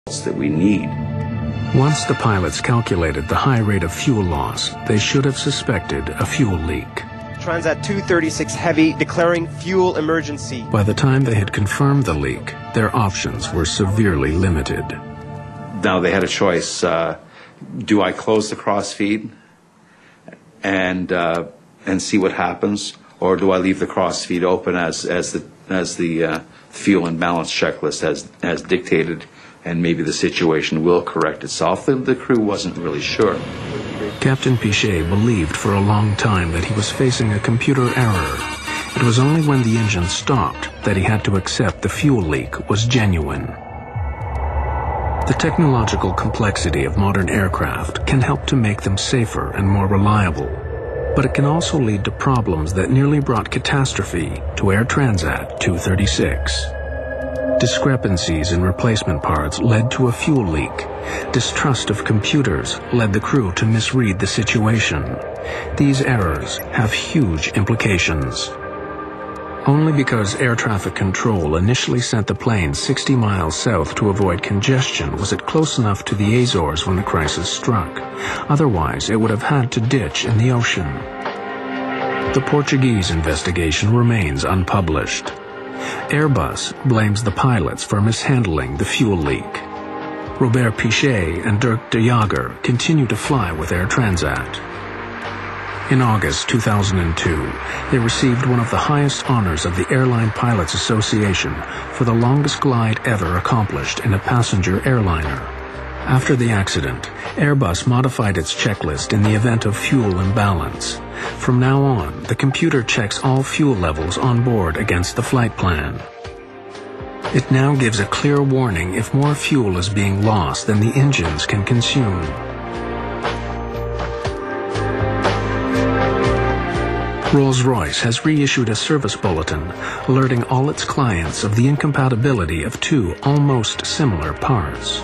that we need. Once the pilots calculated the high rate of fuel loss, they should have suspected a fuel leak. Transat 236 Heavy declaring fuel emergency. By the time they had confirmed the leak, their options were severely limited. Now they had a choice. Do I close the crossfeed and see what happens, or do I leave the crossfeed open as the fuel imbalance checklist has dictated, and maybe the situation will correct itself? The crew wasn't really sure. Captain Pichet believed for a long time that he was facing a computer error. It was only when the engine stopped that he had to accept the fuel leak was genuine. The technological complexity of modern aircraft can help to make them safer and more reliable, but it can also lead to problems that nearly brought catastrophe to Air Transat 236. Discrepancies in replacement parts led to a fuel leak. Distrust of computers led the crew to misread the situation. These errors have huge implications. Only because air traffic control initially sent the plane 60 miles south to avoid congestion was it close enough to the Azores when the crisis struck. Otherwise, it would have had to ditch in the ocean. The Portuguese investigation remains unpublished. Airbus blames the pilots for mishandling the fuel leak. Robert Pichet and Dirk de Jager continue to fly with Air Transat. In August 2002, they received one of the highest honors of the Airline Pilots Association for the longest glide ever accomplished in a passenger airliner. After the accident, Airbus modified its checklist in the event of fuel imbalance. From now on, the computer checks all fuel levels on board against the flight plan. It now gives a clear warning if more fuel is being lost than the engines can consume. Rolls-Royce has reissued a service bulletin alerting all its clients of the incompatibility of two almost similar parts.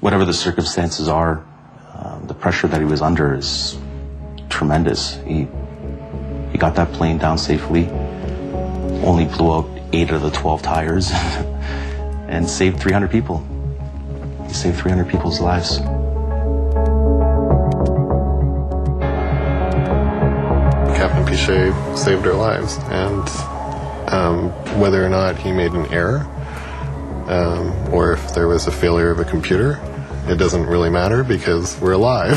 Whatever the circumstances are, the pressure that he was under is tremendous. He got that plane down safely, only blew out 8 of the 12 tires, and saved 300 people. He saved 300 people's lives. Captain Pichet saved our lives, and whether or not he made an error, or if there was a failure of a computer, it doesn't really matter because we're alive.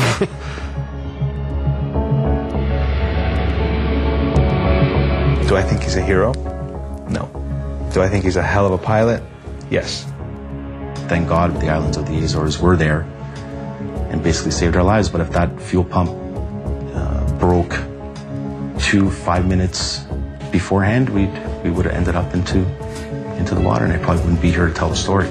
Do I think he's a hero? No. Do I think he's a hell of a pilot? Yes. Thank God the islands of the Azores were there and basically saved our lives. But if that fuel pump broke 5 minutes beforehand, we would have ended up into the water, and I probably wouldn't be here to tell the story.